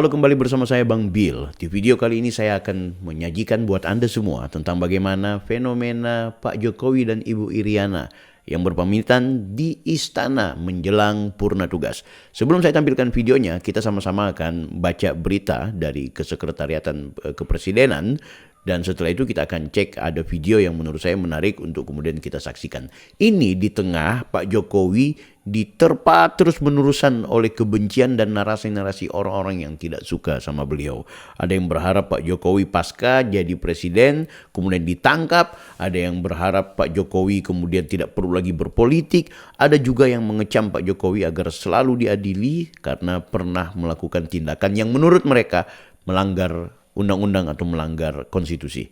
Halo, kembali bersama saya Bang Bill. Di video kali ini saya akan menyajikan buat Anda semua tentang bagaimana fenomena Pak Jokowi dan Ibu Iriana yang berpamitan di istana menjelang purna tugas. Sebelum saya tampilkan videonya, kita sama-sama akan baca berita dari Kesekretariatan Kepresidenan. Dan setelah itu kita akan cek ada video yang menurut saya menarik untuk kemudian kita saksikan. Ini di tengah Pak Jokowi diterpa terus-menerusan oleh kebencian dan narasi-narasi orang-orang yang tidak suka sama beliau. Ada yang berharap Pak Jokowi pasca jadi presiden kemudian ditangkap. Ada yang berharap Pak Jokowi kemudian tidak perlu lagi berpolitik. Ada juga yang mengecam Pak Jokowi agar selalu diadili karena pernah melakukan tindakan yang menurut mereka melanggar undang-undang atau melanggar konstitusi.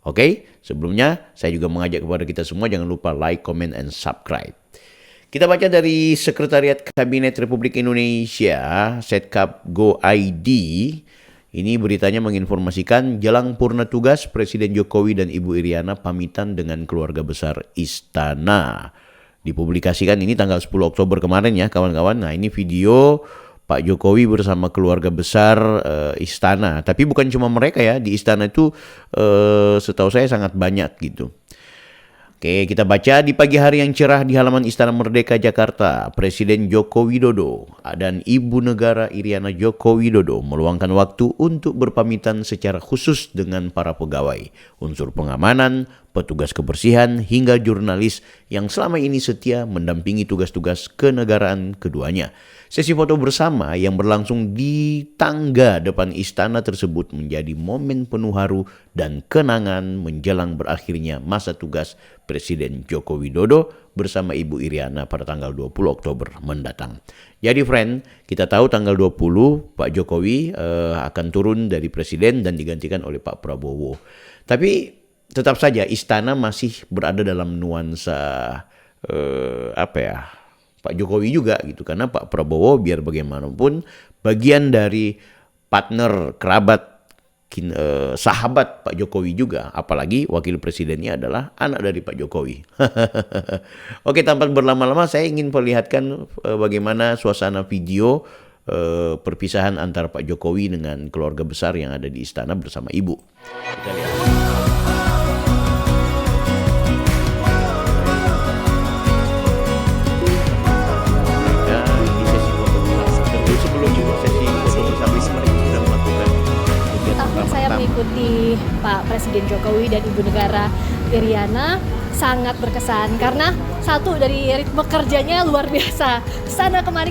Oke, sebelumnya saya juga mengajak kepada kita semua jangan lupa like, comment, and subscribe. Kita baca dari Sekretariat Kabinet Republik Indonesia, Setkap Go ID. Ini beritanya menginformasikan jelang purna tugas Presiden Jokowi dan Ibu Iriana pamitan dengan keluarga besar istana. Dipublikasikan ini tanggal 10 Oktober kemarin ya kawan-kawan. Nah, ini video Pak Jokowi bersama keluarga besar istana. Tapi bukan cuma mereka ya, di istana itu setahu saya sangat banyak gitu. Oke, kita baca di pagi hari yang cerah di halaman Istana Merdeka Jakarta, Presiden Joko Widodo dan Ibu Negara Iriana Joko Widodo meluangkan waktu untuk berpamitan secara khusus dengan para pegawai, unsur pengamanan, petugas kebersihan, hingga jurnalis yang selama ini setia mendampingi tugas-tugas kenegaraan keduanya. Sesi foto bersama yang berlangsung di tangga depan istana tersebut menjadi momen penuh haru dan kenangan menjelang berakhirnya masa tugas Presiden Joko Widodo bersama Ibu Iriana pada tanggal 20 Oktober mendatang. Jadi friend, kita tahu tanggal 20 Pak Jokowi akan turun dari presiden dan digantikan oleh Pak Prabowo. Tapi tetap saja istana masih berada dalam nuansa Pak Jokowi juga gitu, karena Pak Prabowo biar bagaimanapun bagian dari partner, kerabat, sahabat Pak Jokowi juga, apalagi wakil presidennya adalah anak dari Pak Jokowi. Oke, tanpa berlama-lama saya ingin perlihatkan bagaimana suasana video perpisahan antara Pak Jokowi dengan keluarga besar yang ada di istana bersama ibu. Kita lihat. Mengikuti Pak Presiden Jokowi dan Ibu Negara Iriana sangat berkesan karena satu dari ritme kerjanya luar biasa, kesana kemari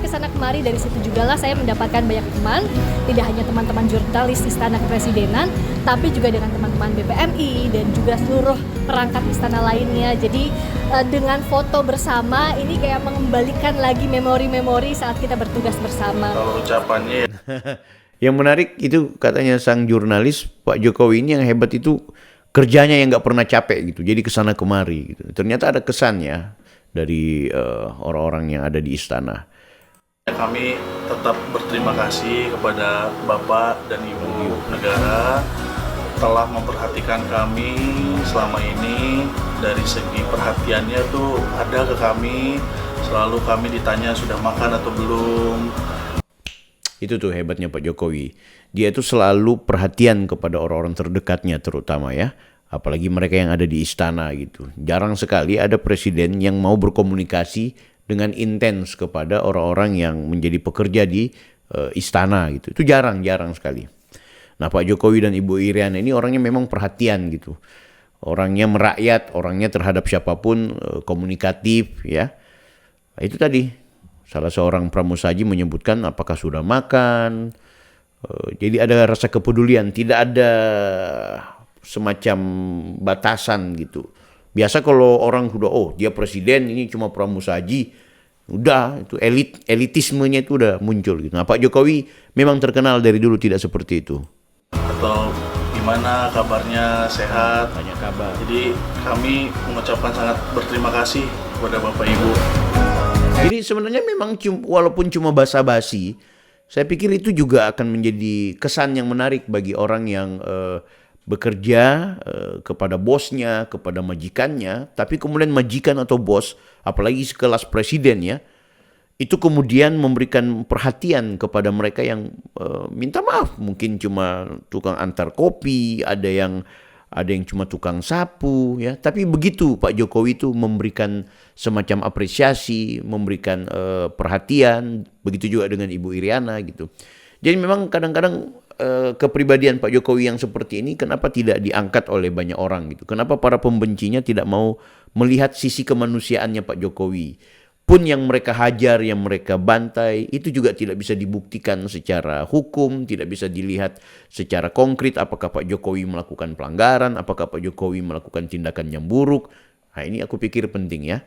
dari situ juga lah saya mendapatkan banyak teman, tidak hanya teman-teman jurnalis Istana Kepresidenan tapi juga dengan teman-teman BPMI dan juga seluruh perangkat istana lainnya. Jadi dengan foto bersama ini kayak mengembalikan lagi memori-memori saat kita bertugas bersama. Kalau ucapannya Yang menarik itu katanya sang jurnalis Pak Jokowi ini yang hebat itu kerjanya yang nggak pernah capek gitu. Jadi kesana kemari gitu. Ternyata ada kesannya dari orang-orang yang ada di istana. kami tetap berterima kasih kepada Bapak dan Ibu Negara telah memperhatikan kami selama ini. Dari segi perhatiannya tuh ada ke kami. Selalu kami ditanya sudah makan atau belum. Itu tuh hebatnya Pak Jokowi. Dia itu selalu perhatian kepada orang-orang terdekatnya terutama ya. Apalagi mereka yang ada di istana gitu. Jarang sekali ada presiden yang mau berkomunikasi dengan intens kepada orang-orang yang menjadi pekerja di istana gitu. Itu jarang sekali. Nah, Pak Jokowi dan Ibu Iriana ini orangnya memang perhatian gitu. Orangnya merakyat, orangnya terhadap siapapun komunikatif ya. Nah, itu tadi. Salah seorang pramusaji menyebutkan apakah sudah makan. Jadi ada rasa kepedulian, tidak ada semacam batasan gitu. Biasa kalau orang sudah, oh dia presiden, ini cuma pramusaji, udah itu elitismenya itu udah muncul gitu. Nah, Pak Jokowi memang terkenal dari dulu tidak seperti itu. Atau gimana kabarnya, sehat? Tanya kabar. Jadi kami mengucapkan sangat berterima kasih kepada Bapak Ibu. Jadi sebenarnya memang walaupun cuma basa-basi, saya pikir itu juga akan menjadi kesan yang menarik bagi orang yang bekerja kepada bosnya, kepada majikannya, tapi kemudian majikan atau bos, apalagi sekelas presiden ya, itu kemudian memberikan perhatian kepada mereka yang minta maaf, mungkin cuma tukang antar kopi, ada yang cuma tukang sapu, ya. Tapi begitu Pak Jokowi itu memberikan semacam apresiasi, memberikan perhatian, begitu juga dengan Ibu Iriana gitu. Jadi memang kadang-kadang kepribadian Pak Jokowi yang seperti ini kenapa tidak diangkat oleh banyak orang gitu? Kenapa para pembencinya tidak mau melihat sisi kemanusiaannya Pak Jokowi? Pun yang mereka hajar, yang mereka bantai, itu juga tidak bisa dibuktikan secara hukum, tidak bisa dilihat secara konkret apakah Pak Jokowi melakukan pelanggaran, apakah Pak Jokowi melakukan tindakan yang buruk. Nah, ini aku pikir penting ya.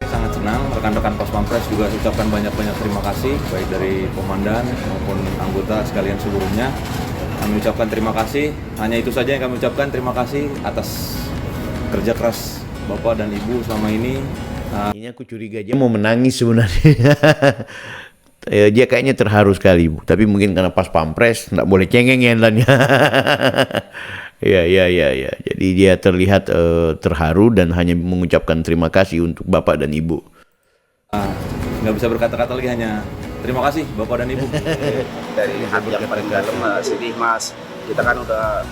Sangat senang, rekan-rekan Pas Pampres juga ucapkan banyak-banyak terima kasih, baik dari komandan maupun anggota sekalian seluruhnya. Kami ucapkan terima kasih, hanya itu saja yang kami ucapkan, terima kasih atas kerja keras Bapak dan Ibu selama ini. Ini aku curiga dia mau menangis sebenarnya. Dia kayaknya terharu sekali, Bu. Tapi mungkin karena Pas Pampres nggak boleh cengeng ya. Ya. Jadi dia terlihat terharu dan hanya mengucapkan terima kasih untuk Bapak dan Ibu. Nggak bisa berkata-kata lagi, hanya terima kasih Bapak dan Ibu. Dari hati yang paling dalam, sedih Mas. Kita kan udah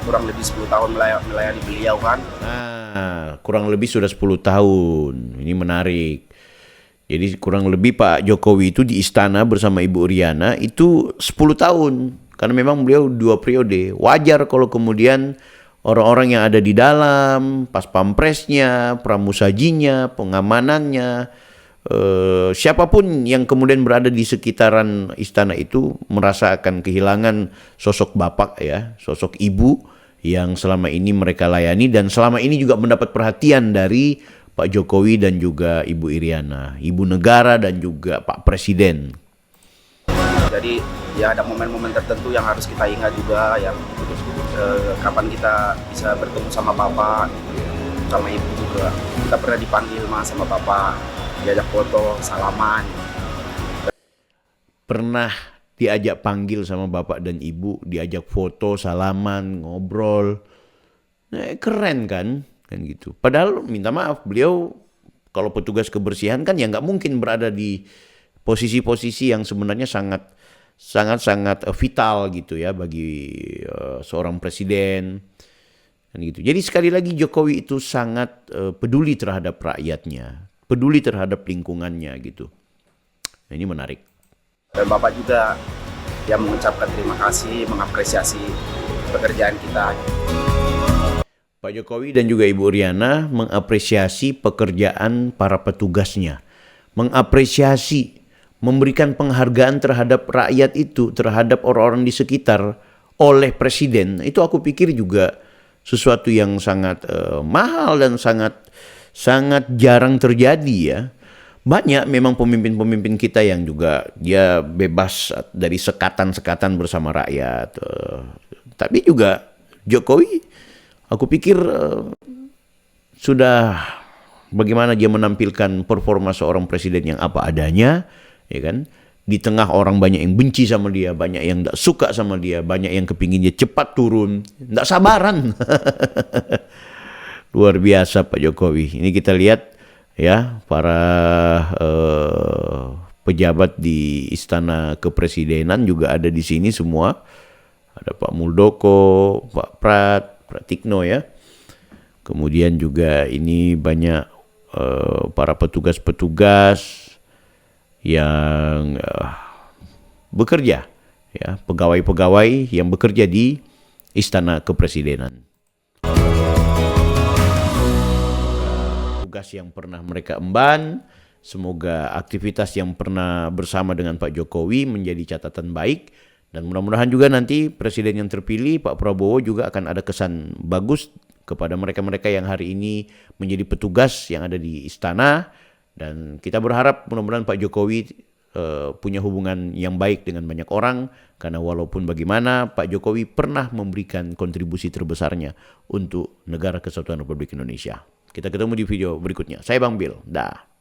kurang lebih 10 tahun melayani beliau kan. Kurang lebih sudah 10 tahun. Ini menarik. Jadi kurang lebih Pak Jokowi itu di istana bersama Ibu Iriana itu 10 tahun. Karena memang beliau 2 periode. Wajar kalau kemudian orang-orang yang ada di dalam, Pas Pampresnya, pramusajinya, pengamanannya, siapapun yang kemudian berada di sekitaran istana itu merasa akan kehilangan sosok bapak ya, sosok ibu yang selama ini mereka layani dan selama ini juga mendapat perhatian dari Pak Jokowi dan juga Ibu Iriana, Ibu Negara dan juga Pak Presiden. Jadi ya ada momen-momen tertentu yang harus kita ingat juga, yang kapan kita bisa bertemu sama Bapak, sama Ibu juga. Kita pernah dipanggil Mas sama Bapak, diajak foto, salaman. Pernah diajak panggil sama Bapak dan Ibu, diajak foto, salaman, ngobrol. Nah, keren kan gitu. Padahal minta maaf, beliau kalau petugas kebersihan kan ya nggak mungkin berada di posisi-posisi yang sebenarnya sangat vital gitu ya bagi seorang presiden kan gitu. Jadi sekali lagi Jokowi itu sangat peduli terhadap rakyatnya, peduli terhadap lingkungannya gitu. Nah, ini menarik. Dan Bapak juga yang mengucapkan terima kasih, mengapresiasi pekerjaan kita. Pak Jokowi dan juga Ibu Iriana mengapresiasi pekerjaan para petugasnya, mengapresiasi, memberikan penghargaan terhadap rakyat itu, terhadap orang-orang di sekitar oleh presiden. Itu aku pikir juga sesuatu yang sangat mahal dan sangat jarang terjadi ya. Banyak memang pemimpin-pemimpin kita yang juga dia bebas dari sekatan-sekatan bersama rakyat. Tapi juga Jokowi, aku pikir sudah bagaimana dia menampilkan performa seorang presiden yang apa adanya, ya kan? Di tengah orang banyak yang benci sama dia, banyak yang tidak suka sama dia, banyak yang kepingin dia cepat turun, tidak sabaran. Luar biasa Pak Jokowi. Ini kita lihat ya para pejabat di Istana Kepresidenan juga ada di sini semua. Ada Pak Muldoko, Pak Pratikno ya. Kemudian juga ini banyak para petugas-petugas yang bekerja ya, pegawai-pegawai yang bekerja di Istana Kepresidenan. Tugas yang pernah mereka emban, semoga aktivitas yang pernah bersama dengan Pak Jokowi menjadi catatan baik, dan mudah-mudahan juga nanti presiden yang terpilih Pak Prabowo juga akan ada kesan bagus kepada mereka-mereka yang hari ini menjadi petugas yang ada di istana, dan kita berharap mudah-mudahan Pak Jokowi punya hubungan yang baik dengan banyak orang, karena walaupun bagaimana Pak Jokowi pernah memberikan kontribusi terbesarnya untuk negara kesatuan Republik Indonesia. Kita ketemu di video berikutnya. Saya Bang Bill. Dah.